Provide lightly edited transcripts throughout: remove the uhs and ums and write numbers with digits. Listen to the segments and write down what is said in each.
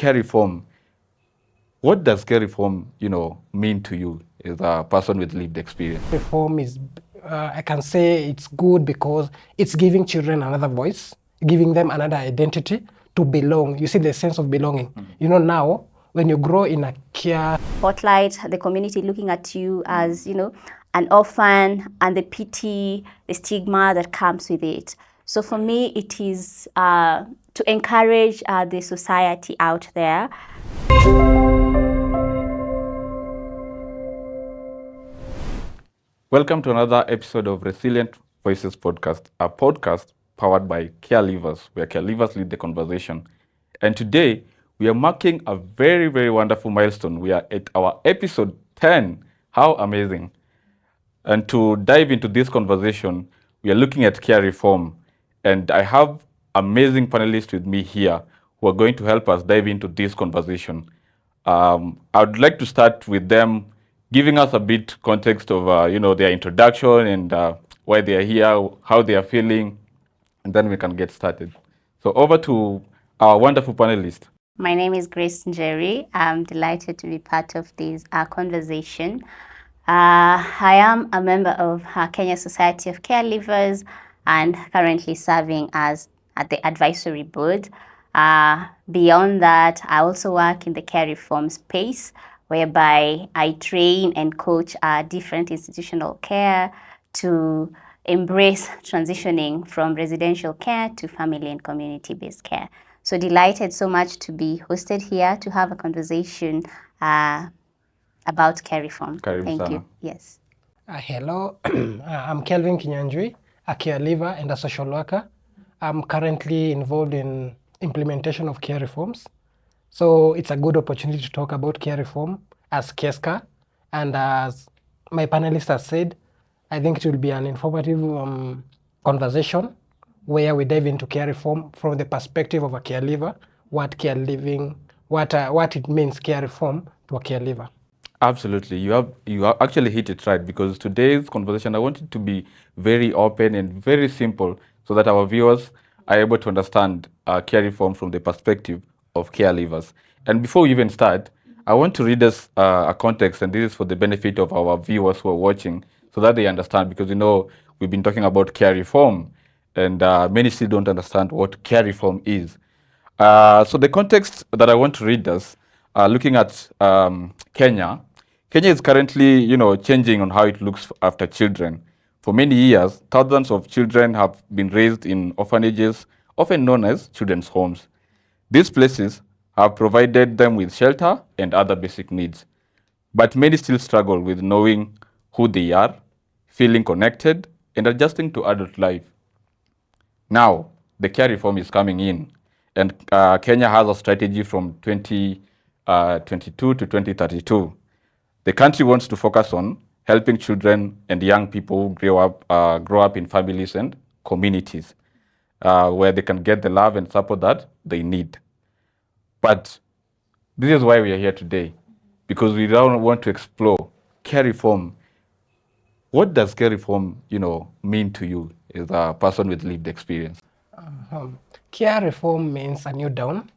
care reform. What does care reform, mean to you as a person with lived experience? Reform is, I can say it's good because it's giving children another voice, giving them another identity to belong. You see the sense of belonging. Mm-hmm. Now, when you grow in a care... Spotlight, the community looking at you as, an orphan, and the pity, the stigma that comes with it. So for me, it is to encourage the society out there. Welcome to another episode of Resilient Voices Podcast, a podcast powered by careleavers, where careleavers lead the conversation. And today, we are marking a very, very wonderful milestone. We are at our episode 10. How amazing. And to dive into this conversation, we are looking at care reform. And I have amazing panelists with me here who are going to help us dive into this conversation. I would like to start with them giving us a bit context of their introduction and why they are here, how they are feeling, and then we can get started. So over to our wonderful panelists. My name is Njeri. I'm delighted to be part of this conversation. I am a member of Kenya Society of Careleavers and currently serving as at the advisory board. Beyond that, I also work in the care reform space, whereby I train and coach different institutional care to embrace transitioning from residential care to family and community-based care. So delighted so much to be hosted here to have a conversation about care reform. Thank you. Yes. Hello, I'm Kelvin Kinyanjui, a caregiver and a social worker. I'm currently involved in implementation of care reforms. So it's a good opportunity to talk about care reform as KESCA. And as my panelists have said, I think it will be an informative conversation where we dive into care reform from the perspective of a caregiver, what it means care reform to a caregiver. Absolutely. You have actually hit it right, because today's conversation, I want it to be very open and very simple so that our viewers are able to understand care reform from the perspective of caregivers. And before we even start, I want to read us a context, and this is for the benefit of our viewers who are watching so that they understand, because we've been talking about care reform and many still don't understand what care reform is. So the context that I want to read us, looking at Kenya. Kenya is currently, changing on how it looks after children. For many years, thousands of children have been raised in orphanages, often known as children's homes. These places have provided them with shelter and other basic needs. But many still struggle with knowing who they are, feeling connected, and adjusting to adult life. Now, the care reform is coming in, and Kenya has a strategy from 2022 to 2032. The country wants to focus on helping children and young people grow up in families and communities where they can get the love and support that they need. But this is why we are here today, because we don't want to explore care reform. What does care reform, mean to you as a person with lived experience? Care reform means a new dawn,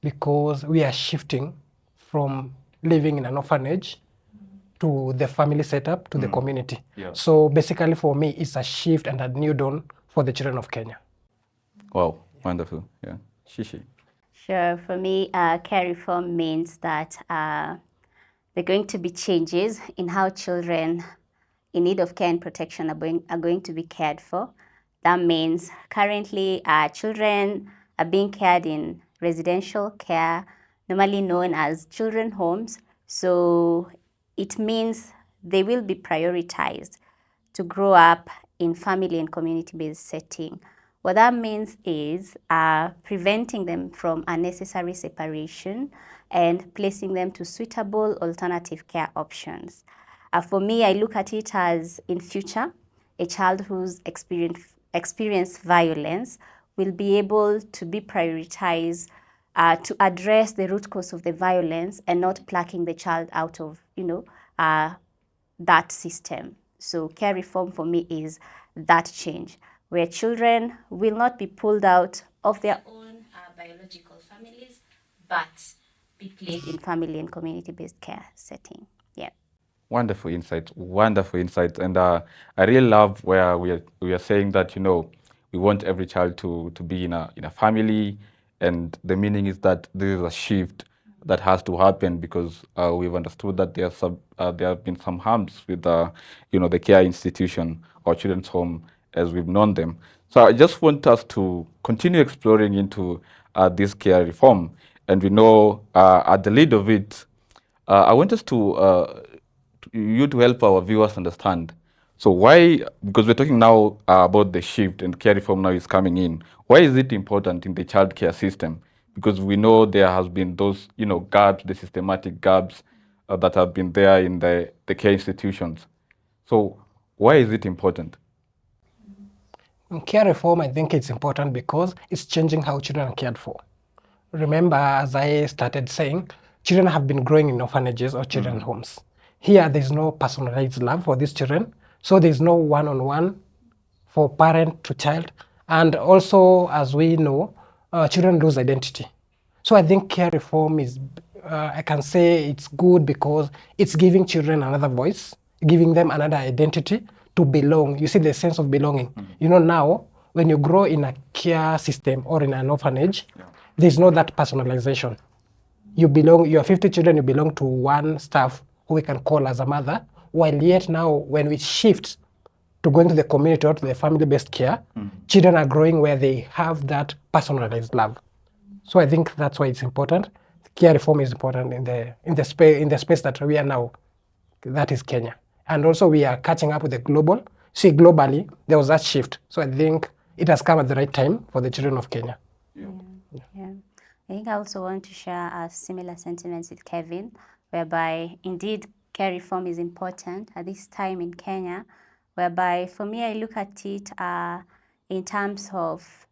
because we are shifting from living in an orphanage to the family setup, to the community. Yeah. So basically for me, it's a shift and a new dawn for the children of Kenya. Wow, wonderful. Yeah. Shishi. Sure. For me, care reform means that there are going to be changes in how children in need of care and protection are going to be cared for. That means currently children are being cared in residential care, normally known as children homes. So it means they will be prioritized to grow up in family and community-based setting. What that means is preventing them from unnecessary separation and placing them to suitable alternative care options. For me, I look at it as, in future, a child who's experienced violence will be able to be prioritized to address the root cause of the violence and not plucking the child out of, that system. So care reform for me is that change, where children will not be pulled out of their own biological families, but be played in family and community-based care setting. Yeah. Wonderful insights, wonderful insights. And I really love where we are saying that, we want every child to be in a family, and the meaning is that this is a shift that has to happen because we've understood that there have been some harms with the care institution or children's home as we've known them. So I just want us to continue exploring into this care reform, and we know at the lead of it, I want us to help our viewers understand. So why, because we're talking now about the shift and care reform now is coming in, why is it important in the child care system? Because we know there has been those, gaps, the systematic gaps that have been there in the care institutions. So why is it important? In care reform, I think it's important because it's changing how children are cared for. Remember, as I started saying, children have been growing in orphanages or children's homes. Here, there's no personalized love for these children, so there's no one-on-one for parent to child. And also, as we know, children lose identity. So I think care reform is, I can say it's good because it's giving children another voice, giving them another identity to belong. You see the sense of belonging. Now, when you grow in a care system or in an orphanage, there's no that personalization. You are 50 children, you belong to one staff who we can call as a mother, while yet now when we shift to going to the community or to the family-based care, children are growing where they have that personalized love. So I think that's why it's important. Care reform is important in the space that we are now, that is Kenya. And also we are catching up with the global. See, globally, there was that shift. So I think it has come at the right time for the children of Kenya. Yeah. I think I also want to share a similar sentiments with Kelvin, whereby indeed care reform is important at this time in Kenya, whereby for me I look at it in terms of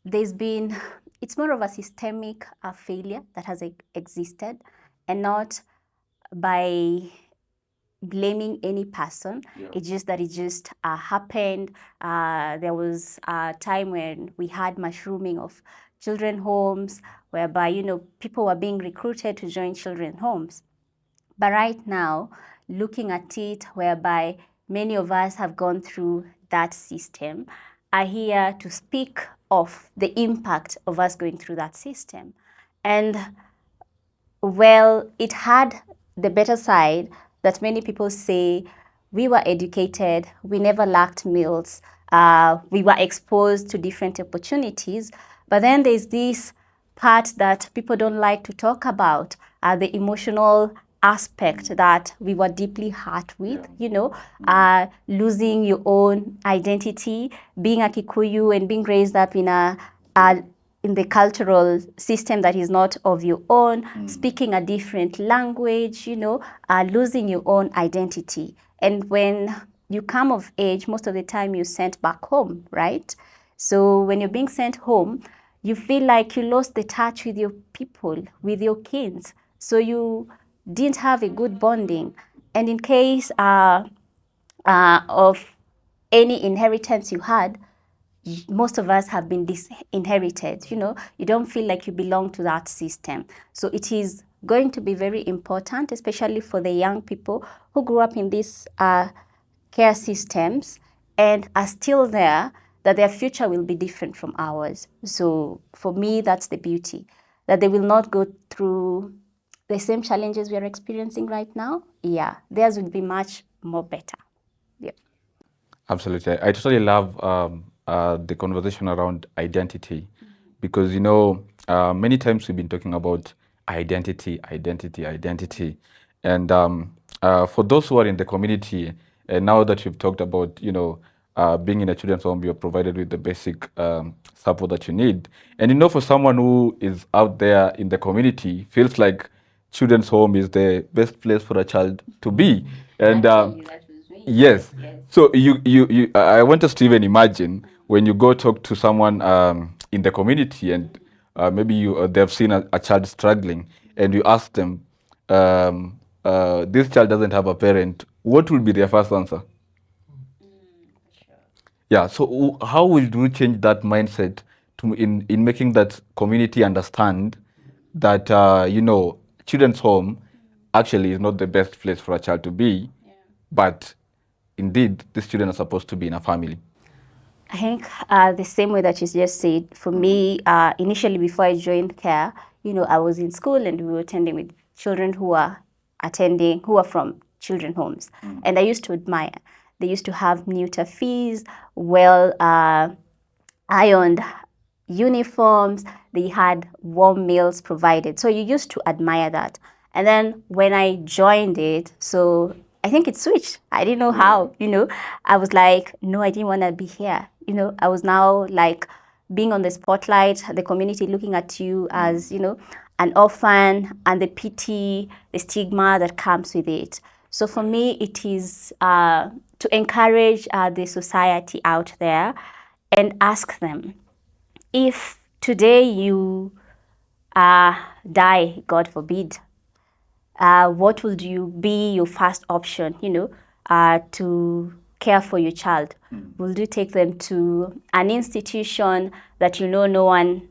it's more of a systemic failure that has existed, and not by blaming any person. It's just that it just happened. There was a time when we had mushrooming of children homes, whereby people were being recruited to join children homes. But right now, looking at it, whereby many of us have gone through that system, are here to speak of the impact of us going through that system. And well, it had the better side that many people say we were educated, we never lacked meals, we were exposed to different opportunities. But then there's this part that people don't like to talk about, the emotional aspect that we were deeply hurt with, losing your own identity, being a Kikuyu and being raised up in the cultural system that is not of your own, speaking a different language, losing your own identity. And when you come of age, most of the time you're sent back home, right? So when you're being sent home, you feel like you lost the touch with your people, with your kids. So you didn't have a good bonding. And in case of any inheritance you had, most of us have been disinherited. You don't feel like you belong to that system. So it is going to be very important, especially for the young people who grew up in these care systems and are still there, that their future will be different from ours. So for me, that's the beauty, that they will not go through the same challenges we are experiencing right now. Yeah, theirs will be much more better. Yeah. Absolutely. I totally love the conversation around identity because, many times we've been talking about identity. And for those who are in the community, and now that you've talked about, being in a children's home, you're provided with the basic support that you need. And, for someone who is out there in the community, feels like children's home is the best place for a child to be. And yes. So I want us to even imagine when you go talk to someone in the community and maybe they've seen a child struggling, and you ask them, this child doesn't have a parent. What will be their first answer? Yeah. So how will you change that mindset in making that community understand that children's home actually is not the best place for a child to be, but indeed these children are supposed to be in a family. I think the same way that you just said, for me, initially before I joined CARE, I was in school and we were attending with children who are from children homes. And I used to admire. They used to have neuter fees, well ironed uniforms, they had warm meals provided. So you used to admire that. And then when I joined it, so I think it switched. I didn't know how, I was like, no, I didn't want to be here. I was now like being on the spotlight, the community looking at you as, an orphan, and the pity, the stigma that comes with it. So for me, it is to encourage the society out there and ask them, if today you die, God forbid, what would you be your first option, to care for your child? Will you take them to an institution that no one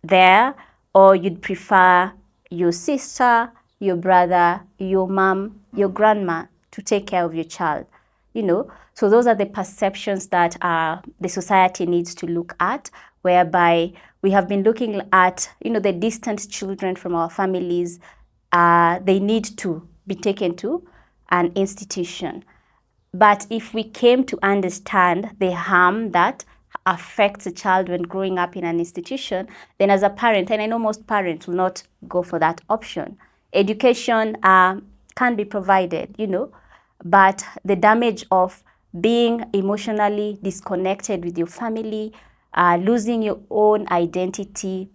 there, or you'd prefer your sister, your brother, your mom, your grandma to take care of your child? So those are the perceptions that the society needs to look at, whereby we have been looking at, the distant children from our families. They need to be taken to an institution. But if we came to understand the harm that affects a child when growing up in an institution, then as a parent, and I know most parents will not go for that option, education can be provided, but the damage of being emotionally disconnected with your family, losing your own identity,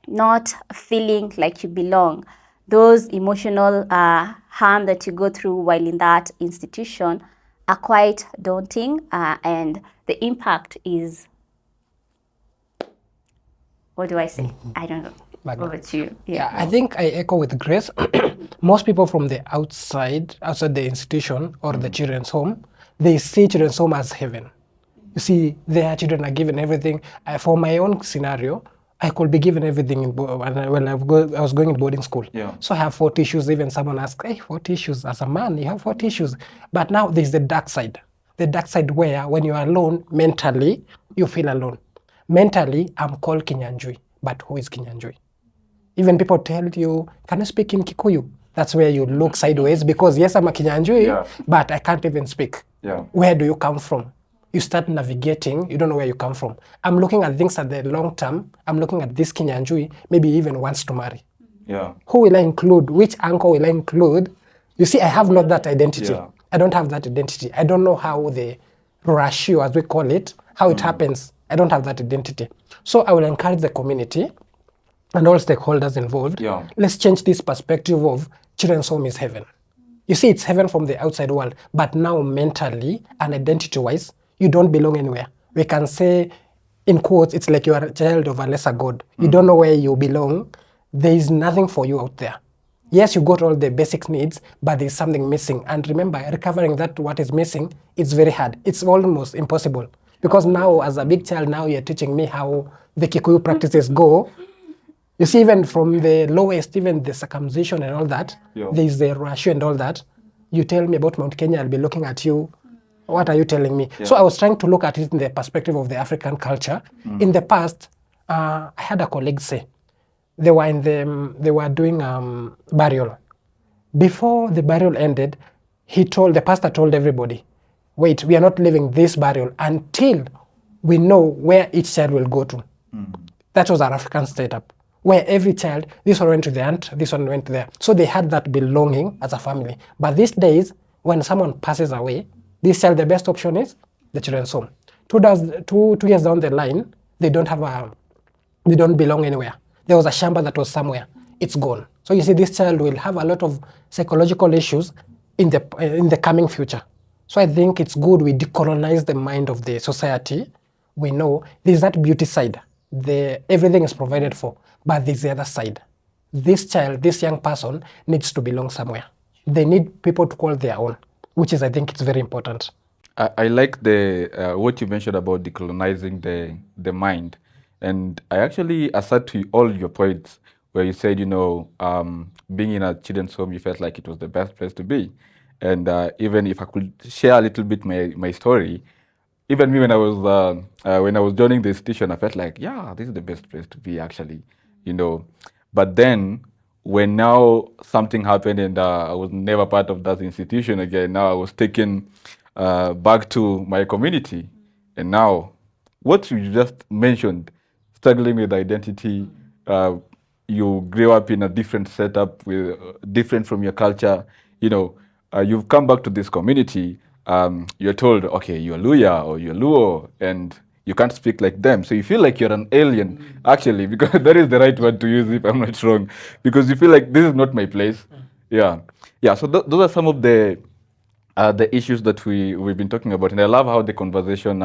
not feeling like you belong, those emotional harm that you go through while in that institution are quite daunting, and the impact is, what do I say? I don't know. Over to you. Yeah, I think I echo with Grace. Most people from the outside the institution or the children's home, they see children's home as heaven. You see, their children are given everything. For my own scenario, I could be given everything when I was going in boarding school. Yeah. So I have 4 tissues. Even someone asked, hey, 4 tissues? As a man, you have 4 tissues. But now there's the dark side. The dark side where when you are alone, mentally, you feel alone. Mentally, I'm called Kinyanjui. But who is Kinyanjui? Even people tell you, can you speak in Kikuyu? That's where you look sideways because yes, I'm a Kinyanjui, but I can't even speak. Yeah. Where do you come from? You start navigating, you don't know where you come from. I'm looking at things at the long term. I'm looking at this Kinyanjui, maybe even wants to marry. Yeah. Who will I include? Which uncle will I include? You see, I have not that identity. Yeah. I don't have that identity. I don't know how the ratio, as we call it, how it happens. I don't have that identity. So I will encourage the community and all stakeholders involved. Yeah. Let's change this perspective of children's home is heaven. You see, it's heaven from the outside world, but now mentally and identity-wise, you don't belong anywhere. We can say, in quotes, it's like you are a child of a lesser god. You don't know where you belong. There is nothing for you out there. Yes, you got all the basic needs, but there's something missing. And remember, recovering that what is missing, it's very hard. It's almost impossible. Because now, as a big child, now you're teaching me how the Kikuyu practices go. You see, even from the lowest, even the circumcision and all that, there's the ratio and all that. You tell me about Mount Kenya, I'll be looking at you. What are you telling me? So I was trying to look at it in the perspective of the African culture. In the past, I had a colleague say, they were doing burial. Before the burial ended, the pastor told everybody, wait, we are not leaving this burial until we know where each child will go to. That was our African setup, where every child, this one went to the aunt, this one went there. So they had that belonging as a family. But these days, when someone passes away, this child, the best option is the children's home. 2 years down the line, they don't belong anywhere. There was a shamba that was somewhere. It's gone. So you see, this child will have a lot of psychological issues in the coming future. So I think it's good we decolonize the mind of the society. We know there's that beauty side. Everything is provided for, but there's the other side. This child, this young person needs to belong somewhere. They need people to call their own, which is, I think, it's very important. I like what you mentioned about decolonizing the mind. And I actually assert to all your points where you said, being in a children's home, you felt like it was the best place to be. And even if I could share a little bit my story, even me when I was joining the institution, I felt like, yeah, this is the best place to be actually, you know. But then when now something happened and I was never part of that institution again, now I was taken back to my community, and now what you just mentioned, struggling with identity, uh, you grew up in a different setup with different from your culture, you've come back to this community, you're told, okay, you're Luya or you're Luo, and you can't speak like them. So you feel like you're an alien, actually, because that is the right word to use if I'm not wrong, because you feel like this is not my place. Yeah. Yeah. So those are some of the issues that we've been talking about, and I love how the conversation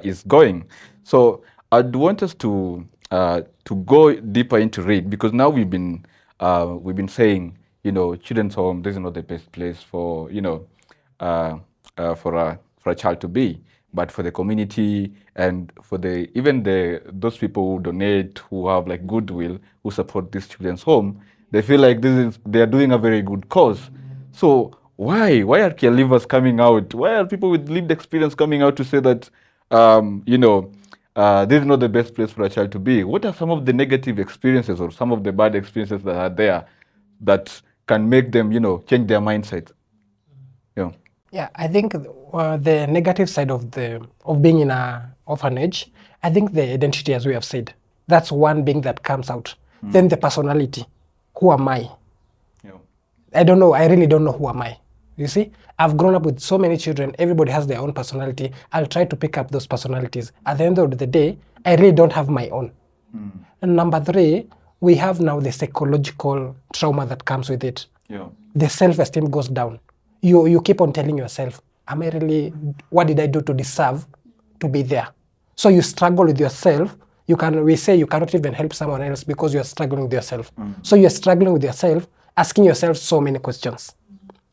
is going. So I'd want us to go deeper into read, because now we've been saying, children's home, this is not the best place for for a child to be, but for the community and for the even the those people who donate, who have like goodwill, who support this children's home, they feel like they are doing a very good cause. So why are caregivers coming out? Why are people with lived experience coming out to say that this is not the best place for a child to be? What are some of the negative experiences or some of the bad experiences that are there that can make them change their mindset? Yeah. Yeah, I think the negative side of being in a orphanage, I think the identity, as we have said, that's one being that comes out. Then the personality, who am I? Yeah. I don't know. I really don't know who am I. You see, I've grown up with so many children. Everybody has their own personality. I'll try to pick up those personalities. At the end of the day, I really don't have my own. And number three, we have now the psychological trauma that comes with it. Yeah. The self-esteem goes down. You keep on telling yourself, am I really, what did I do to deserve to be there? So you struggle with yourself. We say you cannot even help someone else because you're struggling with yourself. So you're struggling with yourself, asking yourself so many questions.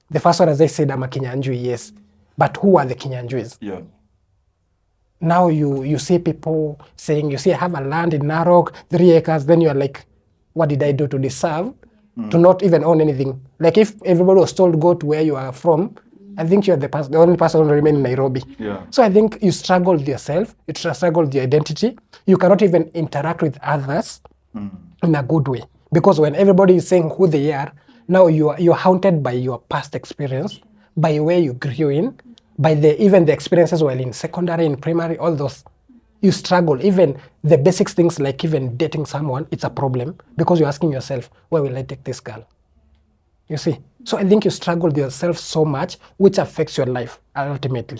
The first one, as I said, I'm a Kinyanjui, yes. But who are the Kinyanjuis? Yeah. Now you see people saying, I have a land in Narok, 3 acres, then you're like, what did I do to deserve to not even own anything? Like if everybody was told go to where you are from, I think you're the only person who remain in Nairobi. Yeah. So I think you struggle with yourself, you struggle with your identity, you cannot even interact with others in a good way. Because when everybody is saying who they are, now you're haunted by your past experience, by where you grew in, by even the experiences while in secondary, in primary, all those. You struggle. Even the basic things like even dating someone, it's a problem because you're asking yourself, where will I take this girl? You see? So I think you struggle with yourself so much, which affects your life ultimately.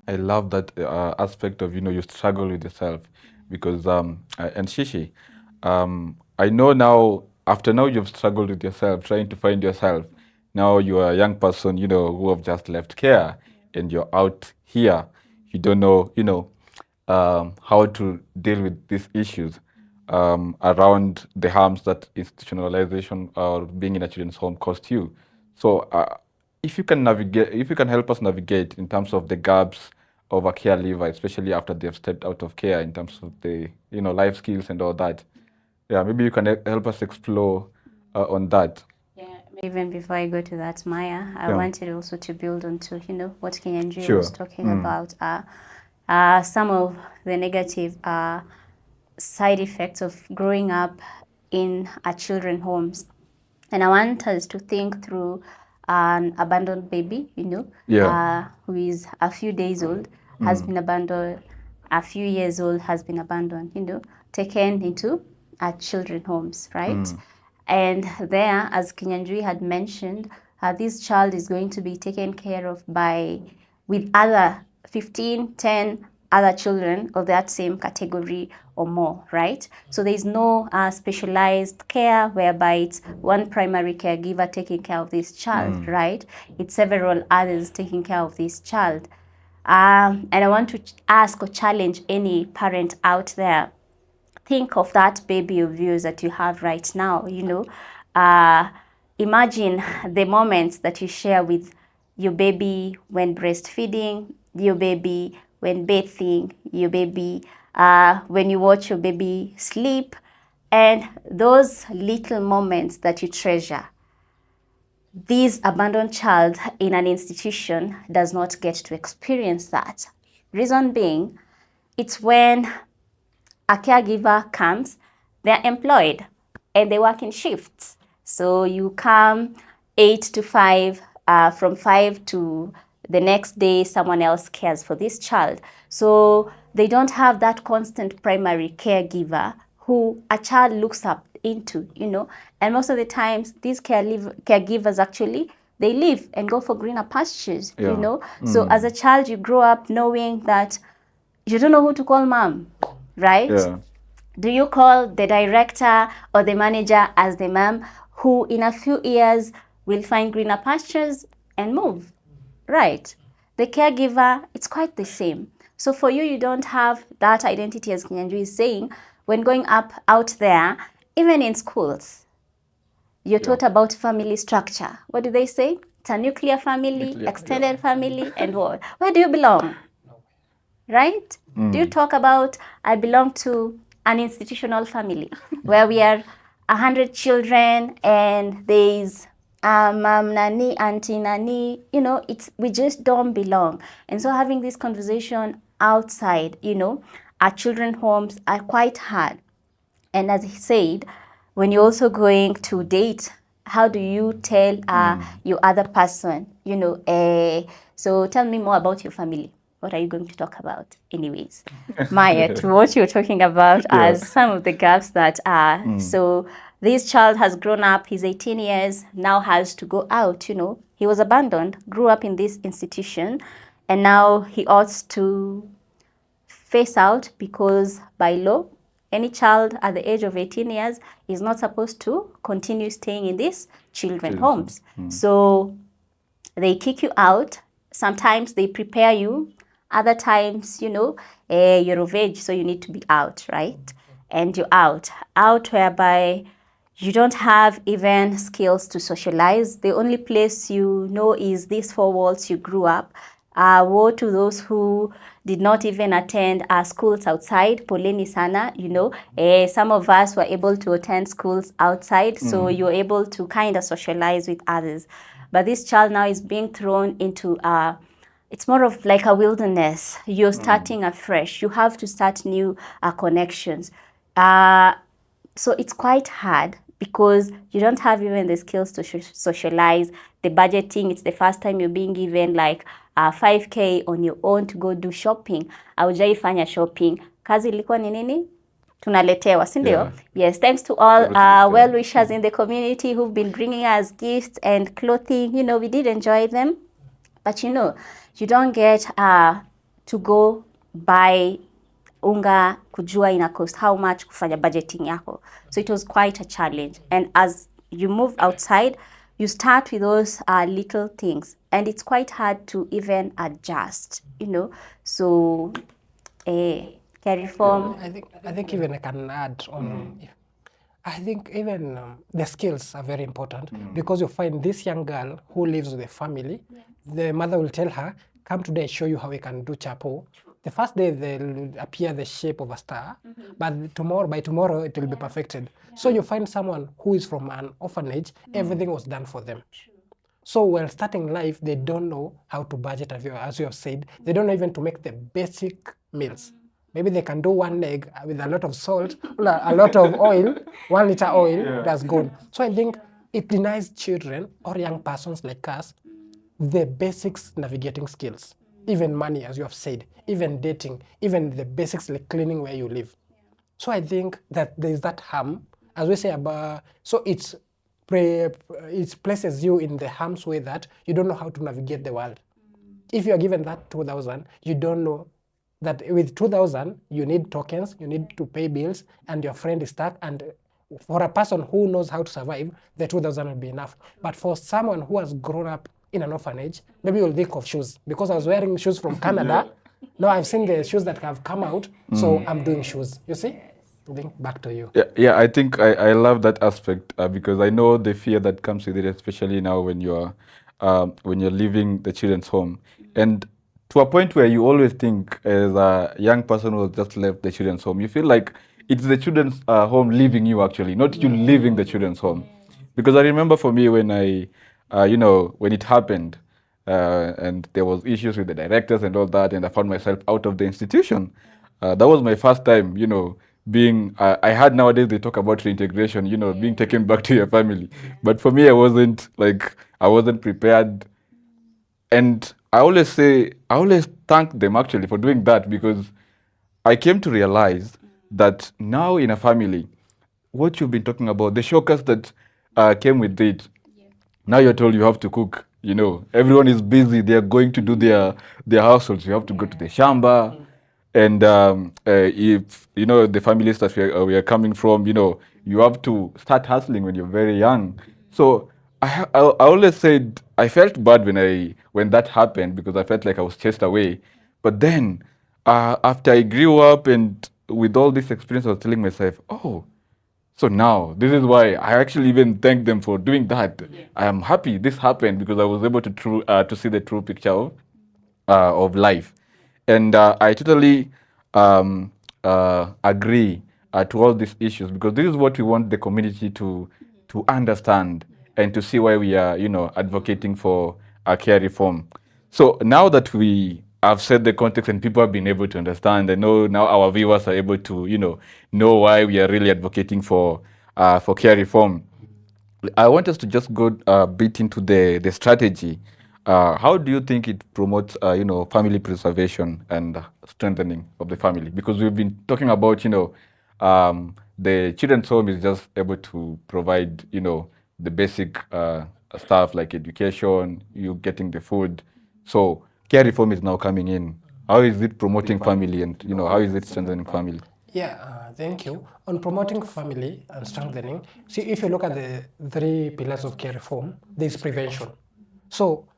I love that aspect of you struggle with yourself, because and Shishi, I know now, after now you've struggled with yourself, trying to find yourself. Now you are a young person, who have just left care, and you're out here. You don't know, how to deal with these issues around the harms that institutionalization or being in a children's home cost you. So if you can help us navigate in terms of the gaps of a care leaver, especially after they've stepped out of care, in terms of the life skills and all that. Yeah, maybe you can help us explore on that. Yeah, even before I go to that, Maya, I wanted also to build on to, what Kinyanjui Sure. was talking about. Some of the negative side effects of growing up in a children homes. And I want us to think through an abandoned baby, who is a few days old, has been abandoned, a few years old, has been abandoned, taken into children homes, right? And there, as Kinyanjui had mentioned, this child is going to be taken care of with other 15, 10 other children of that same category or more, right? So there's no specialized care whereby it's one primary caregiver taking care of this child, right? It's several others taking care of this child. And I want to ask or challenge any parent out there. Think of that baby of yours that you have right now, imagine the moments that you share with your baby when breastfeeding, your baby when bathing, your baby when you watch your baby sleep, and those little moments that you treasure. This abandoned child in an institution does not get to experience that. Reason being, it's when a caregiver comes, they're employed and they work in shifts. So you come 8 to 5, from 5 to the next day, someone else cares for this child. So they don't have that constant primary caregiver who a child looks up into, and most of the times these caregivers actually, they leave and go for greener pastures, So as a child, you grow up knowing that you don't know who to call mom, right? Yeah. Do you call the director or the manager as the mom who in a few years will find greener pastures and move, right? The caregiver, it's quite the same. So for you, you don't have that identity, as Kinyanjui is saying, when going up out there, even in schools. You're taught about family structure. What do they say? It's a nuclear family, extended family, and what? Where do you belong? Right? Do you talk about, I belong to an institutional family where we are 100 children and there's mom nani, auntie nani, we just don't belong. And so having this conversation outside, our children homes are quite hard. And as he said, when you're also going to date, how do you tell your other person, so tell me more about your family. What are you going to talk about anyways? Maya, to what you're talking about as some of the gaps that are, so this child has grown up, he's 18 years, now has to go out, he was abandoned, grew up in this institution, and now he ought to face out because by law, any child at the age of 18 years is not supposed to continue staying in these children homes. So they kick you out. Sometimes they prepare you. Other times, you're of age, so you need to be out, right? And you're out whereby you don't have even skills to socialize. The only place you know is these four walls you grew up. Woe to those who did not even attend schools outside. Poleni sana, some of us were able to attend schools outside, so you're able to kind of socialize with others. But this child now is being thrown into it's more of like a wilderness. You're starting afresh. You have to start new connections. So it's quite hard because you don't have even the skills to socialize. The budgeting, it's the first time you're being given like 5K on your own to go do shopping. Haujaifanya shopping. Kazi ilikuwa ni nini? Tunaletewa, si ndio? Yes, thanks to all well-wishers in the community who've been bringing us gifts and clothing. We did enjoy them. But you don't get to go buy unga kujua ina cost how much kufanya budgeting yako. So it was quite a challenge. And as you move outside, you start with those little things. And it's quite hard to even adjust, So, care reform. I think even I can add on. I think even the skills are very important because you find this young girl who lives with a family, the mother will tell her, come today, show you how we can do chapo. The first day they'll appear the shape of a star, but by tomorrow it will be perfected. So you find someone who is from an orphanage, everything was done for them. So while starting life, they don't know how to budget, as you have said. They don't know even to make the basic meals. Maybe they can do one egg with a lot of salt, a lot of oil, 1 liter oil, that's good. So I think it denies children or young persons like us the basics navigating skills, even money, as you have said, even dating, even the basics like cleaning where you live. So I think that there is that harm, as we say about, so it places you in the harm's way that you don't know how to navigate the world. If you are given that 2,000, you don't know that with 2,000, you need tokens, you need to pay bills, and your friend is stuck. And for a person who knows how to survive, the 2,000 will be enough. But for someone who has grown up in an orphanage, maybe you'll think of shoes. Because I was wearing shoes from Canada, now I've seen the shoes that have come out, so I'm doing shoes. You see? I think back to you. Yeah, I think I love that aspect because I know the fear that comes with it, especially now when you're leaving the children's home. And to a point where you always think, as a young person who has just left the children's home, you feel like it's the children's home leaving you, actually, not you leaving the children's home. Because I remember for me when when it happened, and there was issues with the directors and all that, and I found myself out of the institution. That was my first time, being. I heard nowadays they talk about reintegration, being taken back to your family. But for me, I wasn't prepared. And I always thank them actually for doing that, because I came to realize that now in a family, what you've been talking about, the shockers that came with it, now you're told you have to cook. Everyone is busy. They're going to do their households. You have to go to the shamba, and if the families that we are coming from, you have to start hustling when you're very young. So I always said I felt bad when that happened, because I felt like I was chased away. But then after I grew up and with all this experience, I was telling myself, oh, so now this is why I actually even thank them for doing that. I am happy this happened, because I was able to see the true picture of life. And I totally agree to all these issues, because this is what we want the community to understand, and to see why we are, advocating for care reform. So now that we have set the context and people have been able to understand, I know now our viewers are able to, know why we are really advocating for care reform. I want us to just go a bit into the strategy. How do you think it promotes, family preservation and strengthening of the family? Because we've been talking about, the children's home is just able to provide, the basic stuff like education, you getting the food. So care reform is now coming in. How is it promoting family, and how is it strengthening family? Yeah, thank you. On promoting family and strengthening, see, if you look at the three pillars of care reform, there's prevention. So,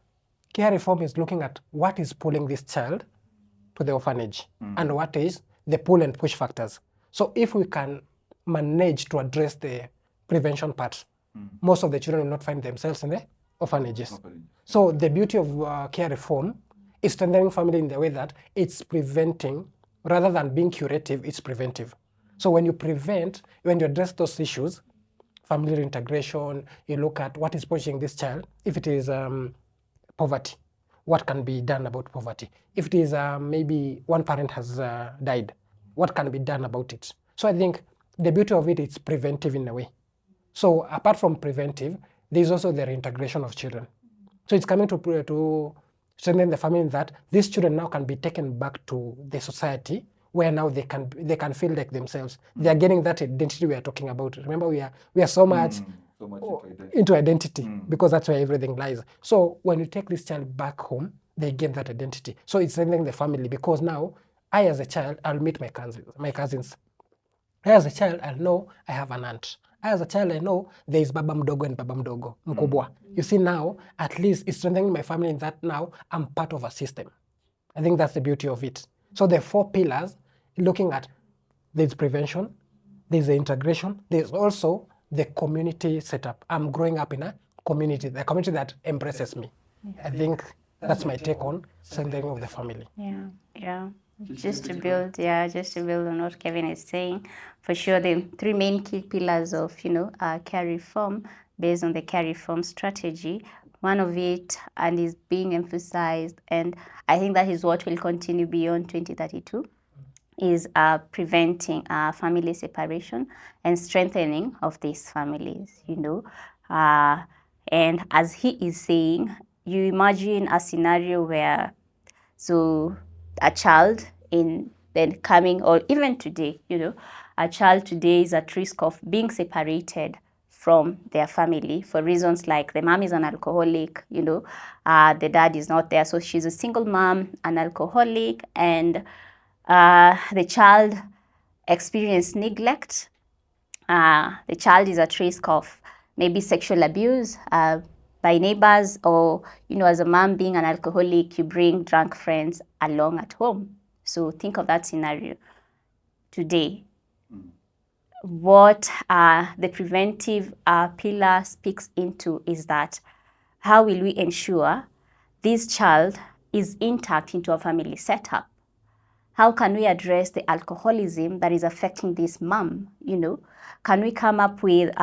care reform is looking at what is pulling this child to the orphanage and what is the pull and push factors. So, if we can manage to address the prevention part, most of the children will not find themselves in the orphanages. So, the beauty of care reform is strengthening family in the way that it's preventing, rather than being curative, it's preventive. So when you prevent, when you address those issues, family reintegration, you look at what is pushing this child. If it is poverty, what can be done about poverty? If it is maybe one parent has died, what can be done about it? So I think the beauty of it is preventive in a way. So apart from preventive, there's also the reintegration of children. So it's coming to strengthen the family in that these children now can be taken back to the society, where now they can feel like themselves. They are getting that identity we are talking about. Remember, we are so much into identity because that's where everything lies. So when you take this child back home, they gain that identity. So it's strengthening the family, because now I, as a child, I'll meet my cousins. I, as a child, I'll know I have an aunt. I, as a child, I know there is baba mdogo and baba mdogo, mkubwa. You see, now at least it's strengthening my family in that now I'm part of a system. I think that's the beauty of it. So the four pillars, looking at, there's prevention, there's the integration, there's also the community setup. I'm growing up in a community, the community that embraces me. I think that's my take on strengthening of the family. Yeah. Just to build on what Kevin is saying, for sure, the three main key pillars of care reform, based on the care reform strategy, one of it, and is being emphasized, and I think that is what will continue beyond 2032, is preventing family separation and strengthening of these families. And as he is saying, you imagine a scenario where, so a child in then coming, or even today, a child today is at risk of being separated from their family for reasons like the mom is an alcoholic, the dad is not there. So she's a single mom, an alcoholic, and the child experienced neglect. The child is at risk of maybe sexual abuse by neighbors, or, as a mom being an alcoholic, you bring drunk friends along at home. So think of that scenario today. What the preventive pillar speaks into is that how will we ensure this child is intact into a family setup? How can we address the alcoholism that is affecting this mom? Can we come up with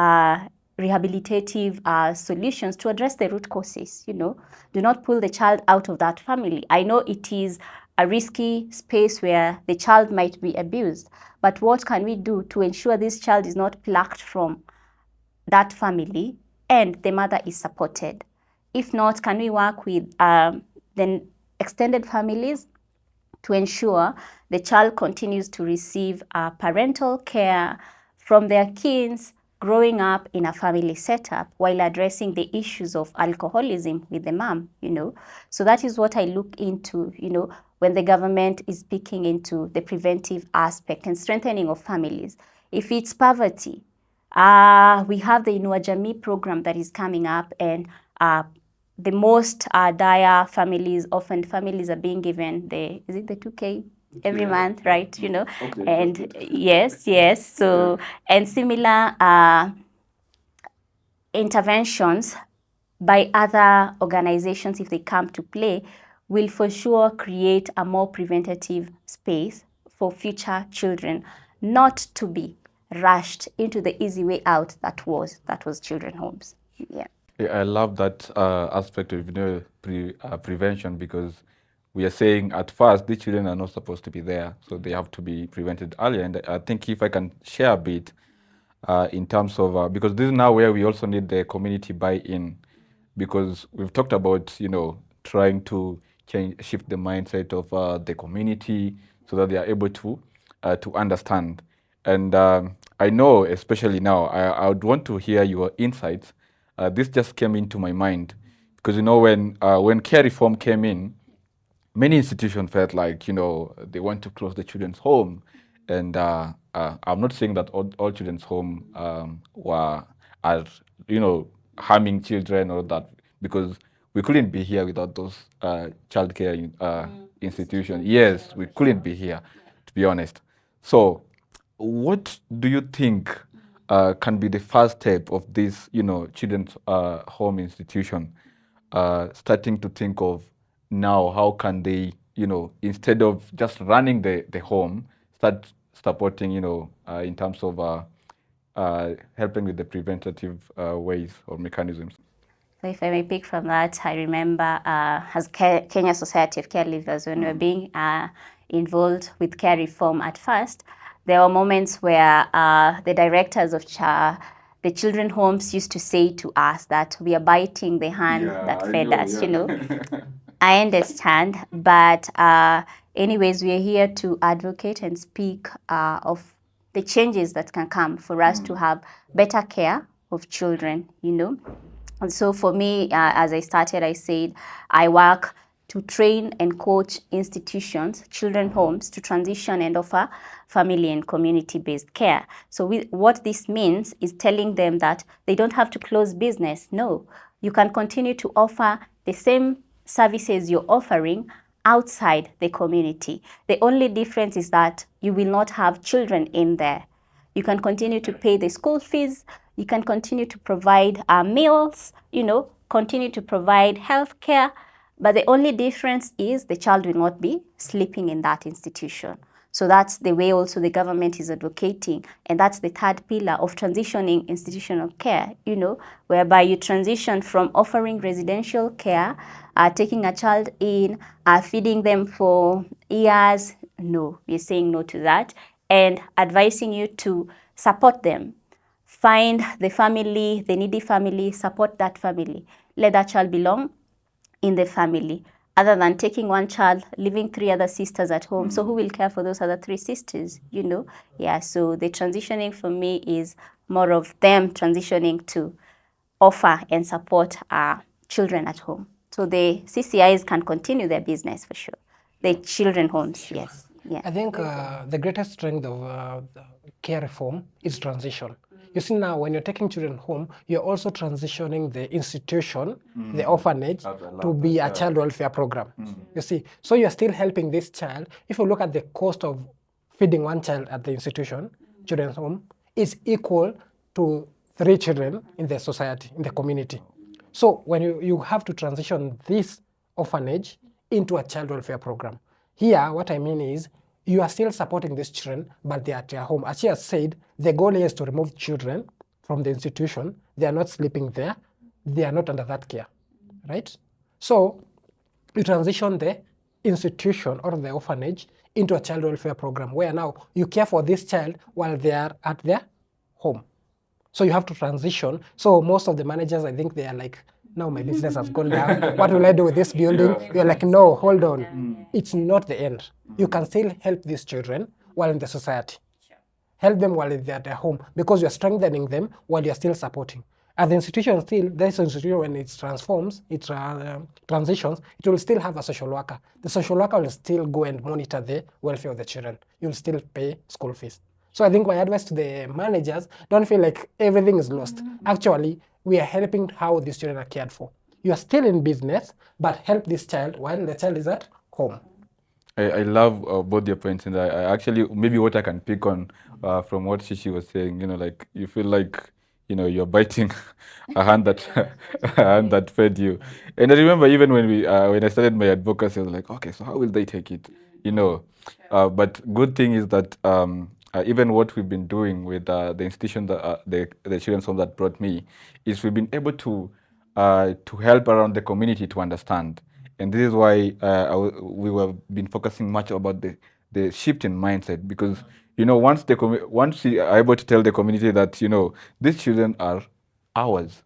rehabilitative solutions to address the root causes? Do not pull the child out of that family. I know it is a risky space where the child might be abused, but what can we do to ensure this child is not plucked from that family and the mother is supported? If not, can we work with the extended families to ensure the child continues to receive parental care from their kids growing up in a family setup while addressing the issues of alcoholism with the mom, So that is what I look into, when the government is speaking into the preventive aspect and strengthening of families. If it's poverty, we have the Inua Jamii program that is coming up, and the most dire families, often families are being given the 2K every month, right? Okay, And yes. So, and similar interventions by other organizations, if they come to play, will for sure create a more preventative space for future children, not to be rushed into the easy way out that was children homes. Yeah. I love that aspect of prevention, because we are saying at first these children are not supposed to be there, so they have to be prevented earlier. And I think if I can share a bit in terms of because this is now where we also need the community buy-in, because we've talked about trying to shift the mindset of the community so that they are able to understand. And I know, especially now, I would want to hear your insights. This just came into my mind because when care reform came in, many institutions felt like they want to close the children's home, and I'm not saying that all children's home are harming children or that, because we couldn't be here without those childcare institutions. Yes, we couldn't be here, to be honest. So, what do you think can be the first step of this, children's home institution, starting to think of now how can they, instead of just running the home, start supporting, in terms of helping with the preventative ways or mechanisms? So if I may pick from that, I remember as Kenya Society of Careleavers, when we were being involved with care reform at first, there were moments where the directors of the children homes used to say to us that we are biting the hand that fed us, I understand, but anyways, we are here to advocate and speak of the changes that can come for us to have better care of children, And so for me, as I started, I said I work to train and coach institutions, children homes, to transition and offer family and community-based care. So what this means is telling them that they don't have to close business. No, you can continue to offer the same services you're offering outside the community. The only difference is that you will not have children in there. You can continue to pay the school fees. You can continue to provide meals, continue to provide health care. But the only difference is the child will not be sleeping in that institution. So that's the way also the government is advocating. And that's the third pillar of transitioning institutional care, whereby you transition from offering residential care, taking a child in, feeding them for years. No, we're saying no to that, and advising you to support them. Find the family, the needy family, support that family. Let that child belong in the family, other than taking one child, leaving 3 other sisters at home. So who will care for those other 3 sisters, Yeah, so the transitioning for me is more of them transitioning to offer and support children at home. So the CCIs can continue their business for sure. The children homes, yes. Yeah. I think the greatest strength of the care reform is transition. You see, now when you're taking children home, you're also transitioning the institution, the orphanage, to be a child welfare program. You see, so you're still helping this child. If you look at the cost of feeding one child at the institution, children's home, is equal to 3 children in the society, in the community. So when you have to transition this orphanage into a child welfare program. Here, what I mean is, you are still supporting these children, but they are at their home. As she has said, the goal is to remove children from the institution. They are not sleeping there. They are not under that care, right? So you transition the institution or the orphanage into a child welfare program where now you care for this child while they are at their home. So you have to transition. So most of the managers, I think they are like, now my business has gone down. What will I do with this building? You're like, no, hold on. It's not the end. You can still help these children while in the society. Help them while they're at their home because you're strengthening them while you're still supporting. At the institution still, this institution when it transforms, it transitions, it will still have a social worker. The social worker will still go and monitor the welfare of the children. You'll still pay school fees. So I think my advice to the managers, don't feel like everything is lost. Actually, we are helping how these children are cared for. You are still in business, but help this child while the child is at home. I love both your points, and I actually, maybe what I can pick on from what Shishi was saying, like you feel like, you're biting a hand that a hand that fed you. And I remember even when I started my advocacy, I was like, okay, so how will they take it? But good thing is that even what we've been doing with the institution that the children's home that brought me is we've been able to help around the community to understand. And this is why we have been focusing much about the shift in mindset, because once we are able to tell the community that these children are ours,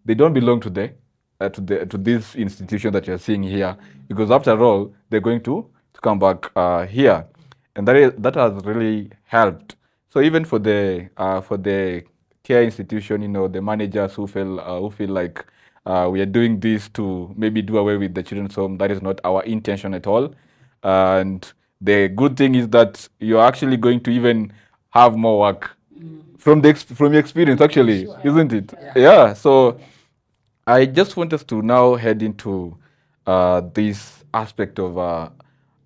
they don't belong to to this institution that you're seeing here, because after all they're going to come back here, and that has really helped. So even for the care institution, the managers who feel like we are doing this to maybe do away with the children's home, that is not our intention at all. And the good thing is that you're actually going to even have more work from from your experience, actually, isn't it? Yeah. So I just want us to now head into this aspect of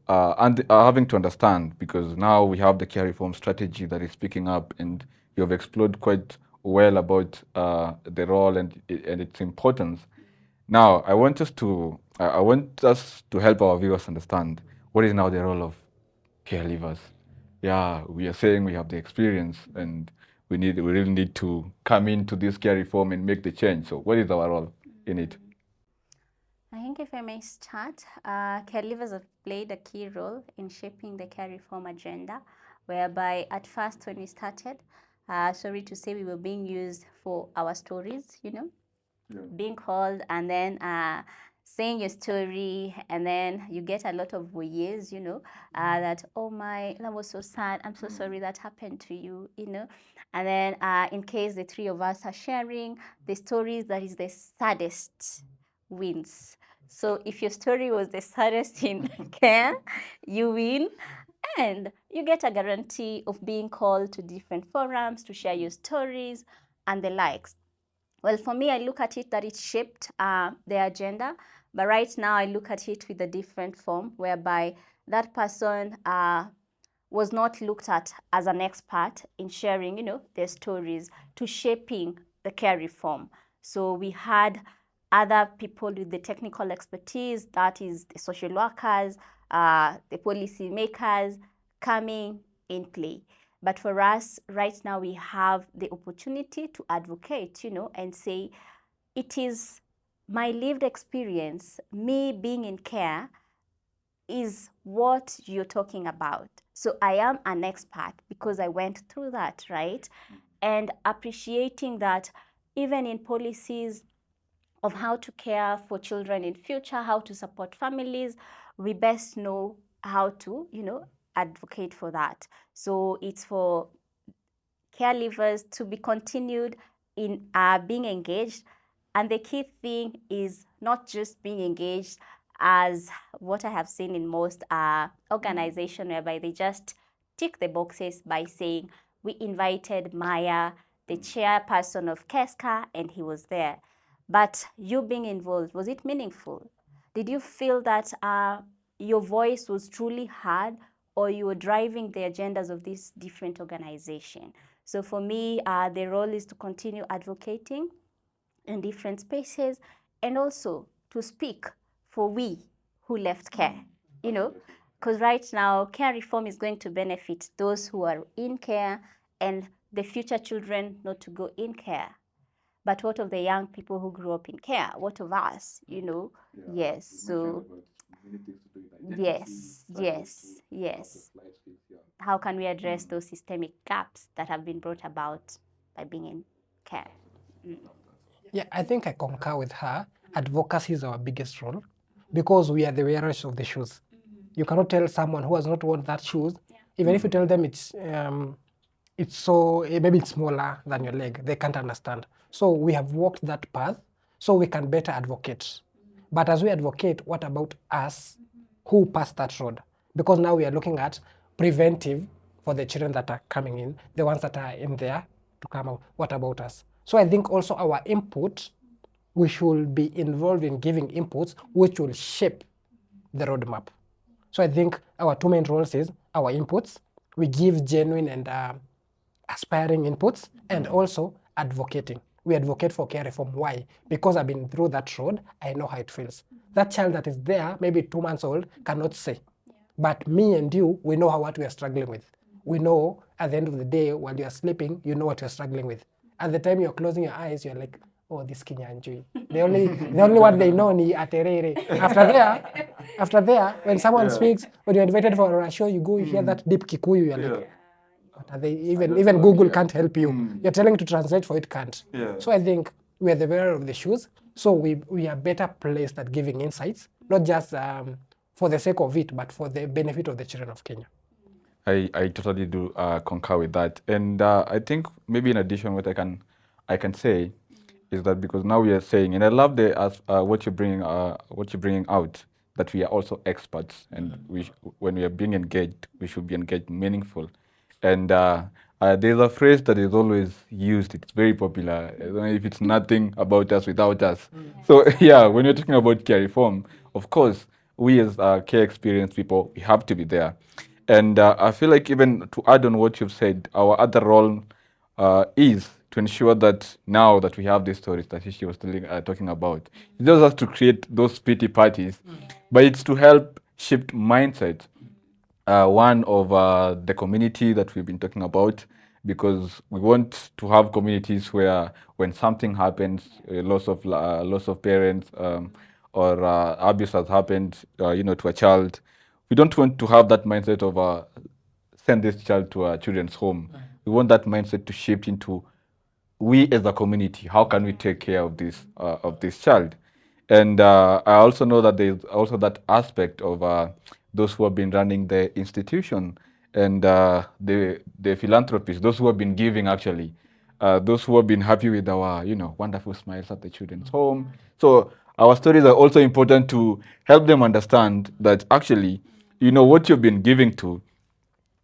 having to understand, because now we have the care reform strategy that is picking up, and you have explored quite well about the role and its importance. Now, I want us to help our viewers understand what is now the role of caregivers. Yeah, we are saying we have the experience, and we really need to come into this care reform and make the change. So what is our role in it? I think if I may start, caregivers have played a key role in shaping the care reform agenda, whereby at first when we started, sorry to say, we were being used for our stories, being called and then saying your story, and then you get a lot of voyeurs, that, oh my, that was so sad, I'm so sorry that happened to you, and then in case the three of us are sharing the stories that is the saddest wins. So if your story was the saddest in care, you win, and you get a guarantee of being called to different forums to share your stories and the likes. Well, for me, I look at it that it shaped the agenda, but right now I look at it with a different form, whereby that person was not looked at as an expert in sharing, their stories to shaping the care reform. So we had other people with the technical expertise, that is the social workers, the policy makers coming in play. But for us right now, we have the opportunity to advocate, and say, it is my lived experience, me being in care, is what you're talking about. So I am an expert because I went through that, right? And appreciating that even in policies of how to care for children in future, how to support families, we best know how to, advocate for that. So it's for caregivers to be continued in being engaged. And the key thing is not just being engaged as what I have seen in most organizations, whereby they just tick the boxes by saying, we invited Maya, the chairperson of KESCA, and he was there. But you being involved, was it meaningful? Did you feel that your voice was truly heard, or you were driving the agendas of this different organization? So for me, the role is to continue advocating in different spaces, and also to speak for we who left care, you know, because right now care reform is going to benefit those who are in care and the future children not to go in care. But what of the young people who grew up in care? What of us, you know? Yes, so yes. How can we address those systemic gaps that have been brought about by being in care? Yeah, I think I concur with her. Advocacy is our biggest role because we are the wearers of the shoes. You cannot tell someone who has not worn that shoes, even if you tell them it's so maybe it's smaller than your leg, they can't understand. So we have walked that path so we can better advocate. But as we advocate, what about us who passed that road? Because now we are looking at preventive for the children that are coming in, the ones that are in there to come out. What about us? So I think also our input, we should be involved in giving inputs which will shape the roadmap. So I think our two main roles is our inputs. We give genuine and aspiring inputs, and also advocating. We advocate for care reform. Why? Because I've been through that road. I know how it feels. That child that is there, maybe 2 months old, cannot say. But me and you, we know what we are struggling with. We know at the end of the day, while you're sleeping, you know what you're struggling with. At the time you're closing your eyes, you're like, oh, this Kinyanjui. The only one they know ni aterere. After there, when someone speaks, when you're invited for a show, you go, you hear that deep Kikuyu, you're like, what are they? Even Google can't help you. You're telling to translate for it, can't. So I think we are the wearer of the shoes. So we are better placed at giving insights, not just for the sake of it, but for the benefit of the children of Kenya. I totally do concur with that, and I think maybe in addition, what I can say is that because now we are saying, and I love what you're bringing out, that we are also experts, and when we are being engaged, we should be engaged meaningful, and there's a phrase that is always used. It's very popular. I don't know if it's nothing about us without us. So yeah, when you're talking about care reform, of course, we as care experienced people, we have to be there. And I feel like even to add on what you've said, our other role is to ensure that now that we have these stories that she was talking about, it doesn't have to create those pity parties, but it's to help shift mindset. One of the community that we've been talking about, because we want to have communities where when something happens, loss of parents, or abuse has happened, to a child, we don't want to have that mindset of send this child to a children's home. We want that mindset to shift into, we as a community, how can we take care of this child? And I also know that there's also that aspect of those who have been running the institution and the philanthropists, those who have been giving actually, those who have been happy with our wonderful smiles at the children's home. So our stories are also important to help them understand that actually, what you've been giving to,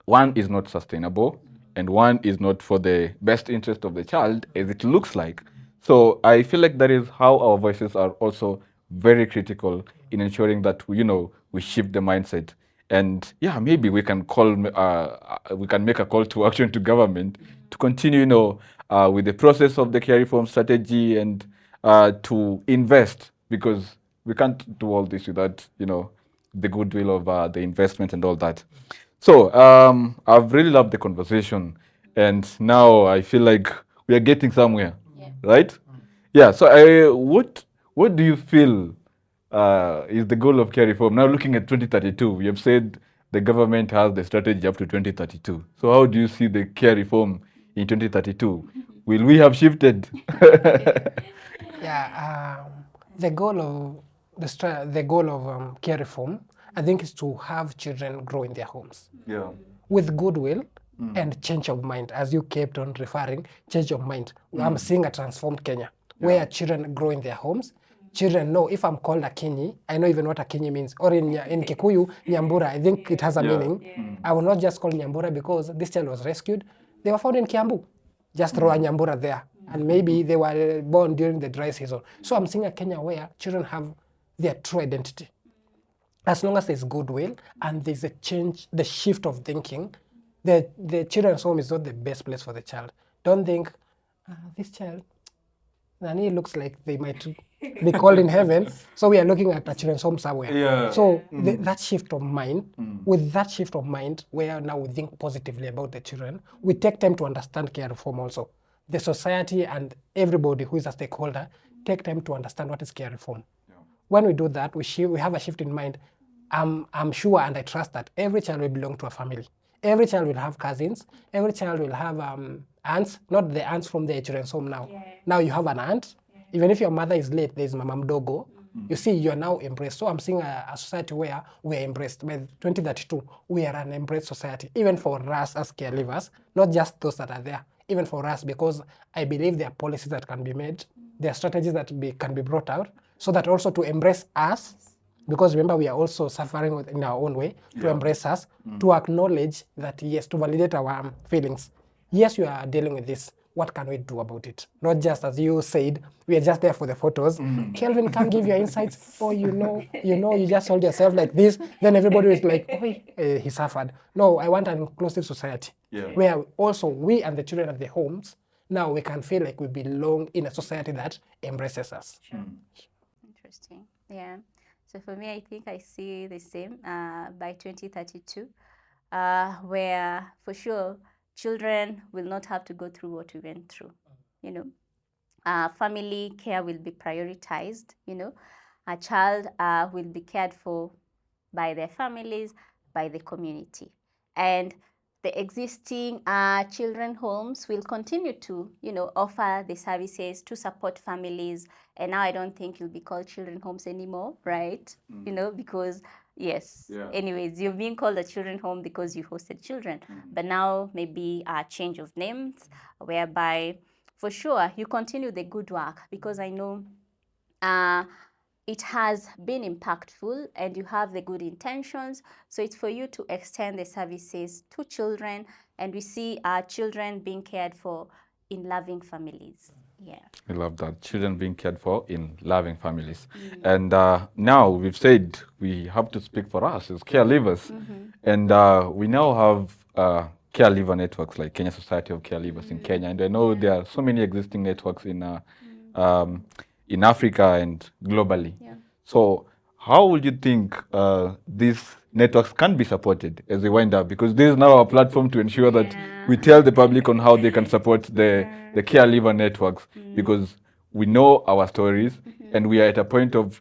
one is not sustainable and one is not for the best interest of the child as it looks like. So I feel like that is how our voices are also very critical in ensuring that we shift the mindset. And yeah, maybe we can we can make a call to action to government to continue with the process of the care reform strategy and to invest, because we can't do all this without the goodwill of the investment and all that. So I've really loved the conversation, and now I feel like we are getting somewhere, right? Yeah. So what do you feel is the goal of care reform? Now looking at 2032, we have said the government has the strategy up to 2032. So how do you see the care reform in 2032? Will we have shifted? Yeah, the goal of care reform, I think, is to have children grow in their homes. Yeah. With goodwill and change of mind, as you kept on referring, change of mind. I'm seeing a transformed Kenya where children grow in their homes. Children know, if I'm called Akinyi, I know even what Akinyi means. Or in Kikuyu, Nyambura, I think it has a meaning. I will not just call Nyambura because this child was rescued. They were found in Kiambu. Just throw a Nyambura there. And maybe they were born during the dry season. So I'm seeing a Kenya where children have their true identity. As long as there's goodwill and there's a change, the shift of thinking, the children's home is not the best place for the child. Don't think, this child, Nani looks like they might be called in heaven. So we are looking at a children's home somewhere. Yeah. So that shift of mind, with that shift of mind, where now we think positively about the children, we take time to understand care reform also. The society and everybody who is a stakeholder take time to understand what is care reform. When we do that, we have a shift in mind. I'm sure and I trust that every child will belong to a family. Every child will have cousins. Every child will have aunts, not the aunts from the children's home now. Now you have an aunt. Even if your mother is late, there's Mama Mdogo. You see, you're now embraced. So I'm seeing a society where we're embraced. By 2032, we are an embraced society, even for us as caregivers, not just those that are there, even for us, because I believe there are policies that can be made, there are strategies that can be brought out, so that also to embrace us, because remember we are also suffering in our own way, to embrace us, to acknowledge that yes, to validate our feelings. Yes, you are dealing with this. What can we do about it? Not just as you said, we are just there for the photos. Kelvin, come give your insights. Oh, you just hold yourself like this. Then everybody is like, oh, he suffered. No, I want an inclusive society where also we and the children at the homes, now we can feel like we belong in a society that embraces us. Interesting. Yeah. So for me, I think I see the same by 2032, where for sure children will not have to go through what we went through. Family care will be prioritized. A child will be cared for by their families, by the community. And the existing children homes will continue to, offer the services to support families. And now I don't think it'll be called children homes anymore, right? Because yes, anyways, you're being called a children home because you hosted children. But now maybe a change of names, whereby for sure you continue the good work, because I know it has been impactful and you have the good intentions. So it's for you to extend the services to children, and we see our children being cared for in loving families. Yeah. I love that. Children being cared for in loving families. And now we've said we have to speak for us as caregivers. And we now have caregiver networks like Kenya Society of Caregivers in Kenya. And I know there are so many existing networks in Africa and globally. So how would you think these networks can be supported as they wind up? Because this is now our platform to ensure that we tell the public on how they can support the caregiver networks, because we know our stories and we are at a point of,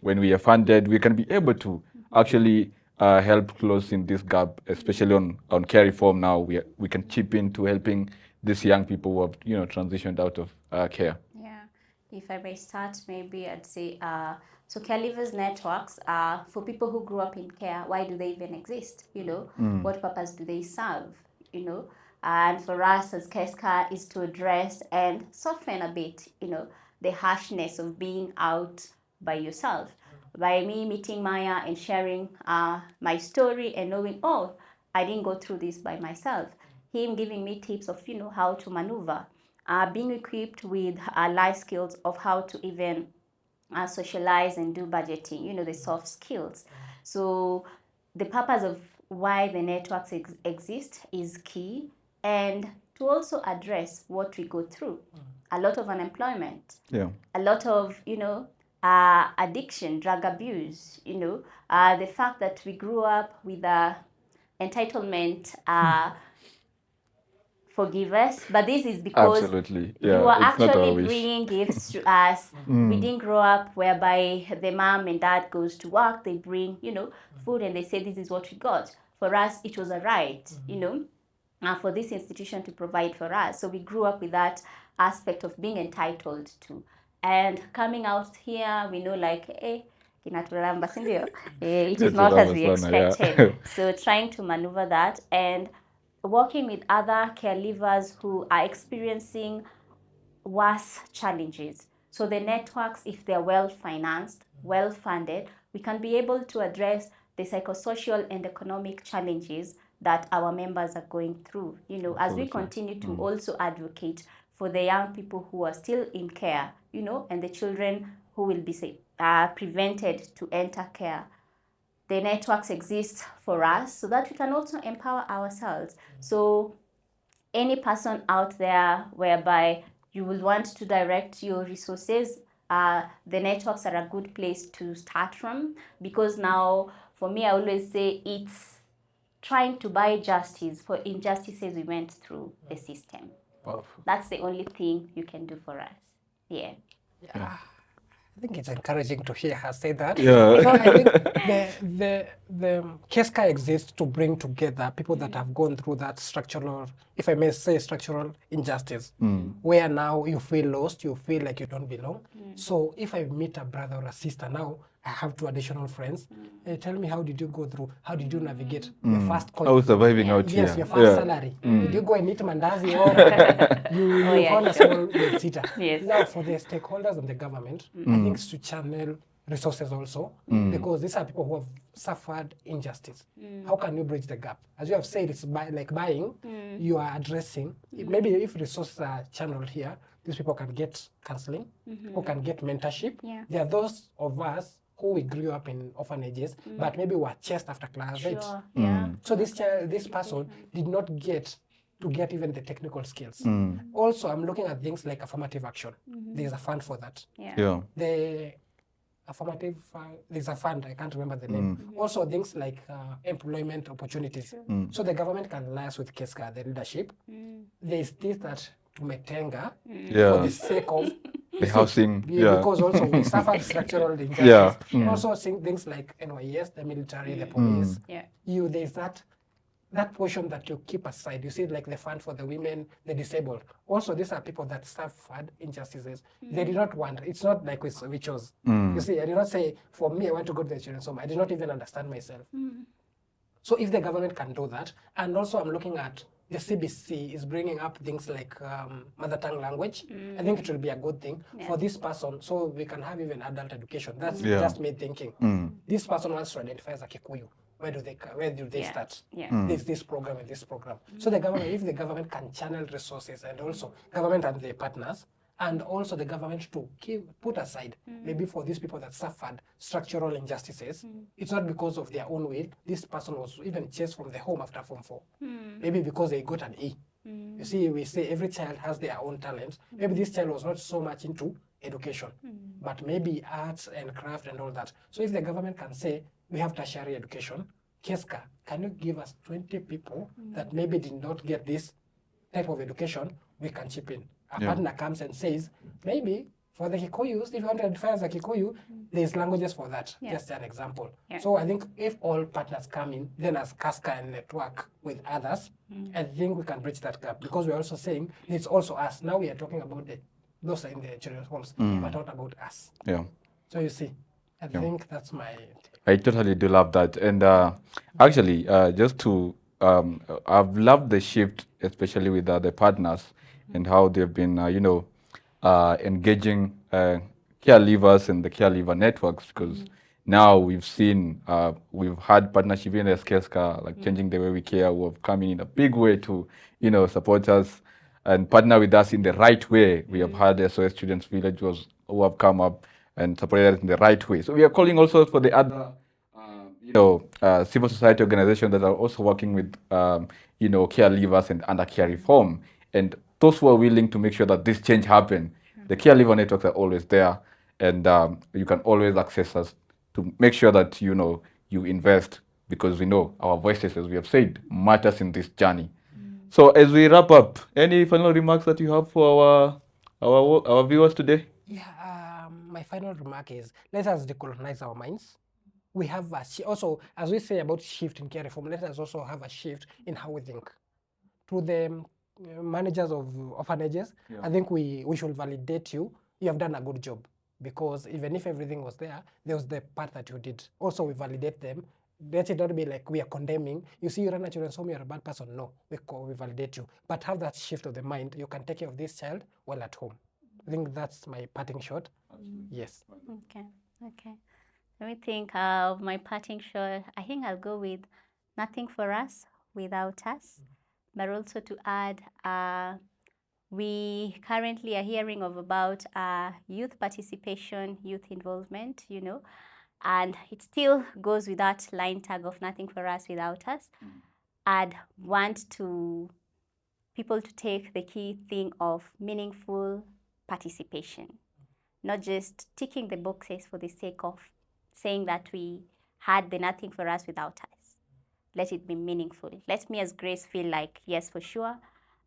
when we are funded, we can be able to actually help close in this gap, especially on care reform. Now we can chip into helping these young people who have, transitioned out of care. Yeah. If I may start, maybe I'd say, so caregivers networks are for people who grew up in care. Why do they even exist? What purpose do they serve? And for us as KESCA is to address and soften a bit, the harshness of being out by yourself. By me meeting Maya and sharing my story and knowing, oh, I didn't go through this by myself. Him giving me tips of, how to maneuver. Being equipped with life skills of how to even socialize and do budgeting, the soft skills. So the purpose of why the networks exist is key, and to also address what we go through. A lot of unemployment, a lot of, addiction, drug abuse, the fact that we grew up with entitlement, forgive us, but this is because you are actually bringing gifts to us. We didn't grow up whereby the mom and dad goes to work, they bring, food, and they say this is what we got. For us, it was a right, for this institution to provide for us. So we grew up with that aspect of being entitled to. And coming out here, we know like, it is not as we expected. So trying to maneuver that and working with other caregivers who are experiencing worse challenges. So the networks, if they're well financed, well funded, we can be able to address the psychosocial and economic challenges that our members are going through. As we continue to also advocate for the young people who are still in care, and the children who will be prevented to enter care. The networks exist for us so that we can also empower ourselves. So any person out there whereby you will want to direct your resources the networks are a good place to start from, because now, for me, I always say it's trying to buy justice for injustices we went through the system. Powerful. That's the only thing you can do for us. Yeah. Yeah. I think it's encouraging to hear her say that. Yeah. So I think the KESCA exists to bring together people that have gone through that structural, if I may say, structural injustice, where now you feel lost, you feel like you don't belong. So if I meet a brother or a sister now, I have two additional friends. Tell me, how did you go through? How did you navigate your first coin? I was surviving out Yes, here. your first salary. Did you go and eat mandazi or you Oh, yeah, found a sure. small bedsitter? Yes. Now, for the stakeholders and the government, I think it's to channel resources also, because these are people who have suffered injustice. How can you bridge the gap? As you have said, it's like buying, you are addressing. Maybe if resources are channeled here, these people can get counseling, people can get mentorship. Yeah. There are those of us who we grew up in orphanages, but maybe were chased after class 8. Sure. Yeah. So this person did not get even the technical skills. Also, I'm looking at things like affirmative action. There's a fund for that. Yeah. Yeah. The affirmative, there's a fund, I can't remember the name. Also, things like employment opportunities. So the government can liaise with KESCA, the leadership. There's this that tumetenga for Yeah. the sake of The housing. Yeah. because also we suffered structural injustice. Yeah. Also seeing things like NYS, the military, the police. Yeah. There's that portion that you keep aside. You see, like the fund for the women, the disabled. Also, these are people that suffered injustices. They did not want. It's not like we chose. You see, I did not say, for me, I want to go to the children's home. I did not even understand myself. So if the government can do that, and also I'm looking at the CBC is bringing up things like mother tongue language. I think it will be a good thing for this person, so we can have even adult education. That's just me thinking. This person wants to identify as a Kikuyu. Where do they start? Yeah. There's this program and this program. So the government, if the government can channel resources, and also government and their partners, and also the government to put aside maybe for these people that suffered structural injustices. It's not because of their own will. This person was even chased from the home after Form 4. Maybe because they got an E. You see, we say every child has their own talent. Maybe this child was not so much into education, but maybe arts and craft and all that. So if the government can say, we have tertiary education, KESCA, can you give us 20 people that maybe did not get this type of education? We can chip in. A partner comes and says, maybe for the Kikuyus, if you want to identify as a Kikuyu, there's languages for that. Just an example. So I think if all partners come in, then as KESCA and network with others, I think we can bridge that gap, because we're also saying it's also us. Now we are talking about those are in the children's homes, but not about us. Yeah. So you see, I think that's my... I totally do love that. And actually, just to, I've loved the shift, especially with the partners and how they've been, engaging caregivers and the caregiver networks, because now we've seen, we've had partnership in KESCA, like changing the way we care, who have come in a big way to, support us and partner with us in the right way. We have had SOS Students Village who have come up and supported us in the right way. So we are calling also for the other, civil society organizations that are also working with, caregivers and under care reform, and those who are willing to make sure that this change happen. The caregiver networks are always there, and you can always access us to make sure that you invest, because we know our voices, as we have said, matters in this journey. So as we wrap up, any final remarks that you have for our viewers today? Yeah, my final remark is, let us decolonize our minds. We have also, as we say about shift in care reform, let us also have a shift in how we think. To the managers of orphanages, I think we should validate you. You have done a good job, because even if everything was there was the part that you did. Also, we validate them. Let it not be like we are condemning. You see, you run a children's home, you're a bad person. No, we validate you. But have that shift of the mind. You can take care of this child while at home. I think that's my parting shot. Yes. Okay. Let me think of my parting shot. I think I'll go with nothing for us without us. But also to add, we currently are hearing about youth participation, youth involvement, and it still goes with that line tag of nothing for us without us. I'd want people to take the key thing of meaningful participation. not just ticking the boxes for the sake of saying that we had the nothing for us without us. Let it be meaningful. Let me as Grace feel like, yes, for sure,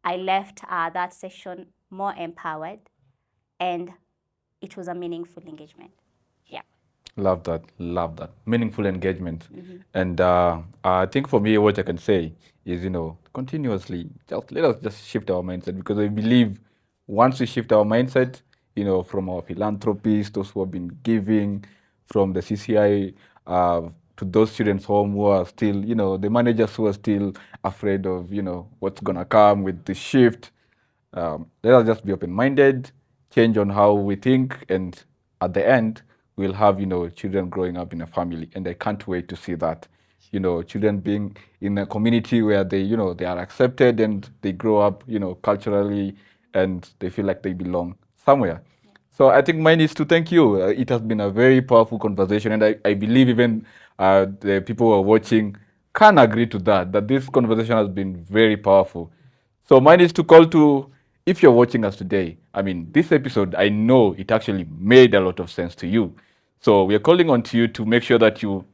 I left that session more empowered, and it was a meaningful engagement. Yeah. Love that. Love that. Meaningful engagement. And I think for me, what I can say is, continuously, just let us just shift our mindset, because I believe once we shift our mindset, from our philanthropists, those who have been giving, from the CCI, to those students home who are still, the managers who are still afraid of, what's going to come with the shift. Let us just be open-minded, change on how we think, and at the end, we'll have, children growing up in a family. And I can't wait to see that. Children being in a community where they, they are accepted and they grow up, culturally, and they feel like they belong somewhere. So I think mine is to thank you. It has been a very powerful conversation, and I believe even the people who are watching can agree to that this conversation has been very powerful. So mine is to call to, if you're watching us today, I mean, this episode, I know it actually made a lot of sense to you. So we are calling on to you to make sure that you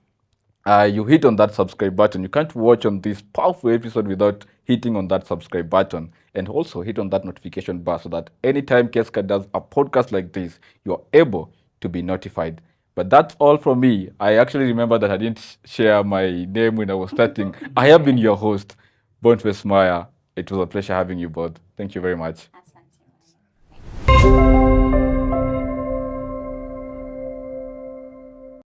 hit on that subscribe button. You can't watch on this powerful episode without hitting on that subscribe button, and also hit on that notification bar so that anytime KESCA does a podcast like this, you're able to be notified. But that's all from me. I actually remember that I didn't share my name when I was starting. I have been your host, Bonfas Maya. It was a pleasure having you both. Thank you very much.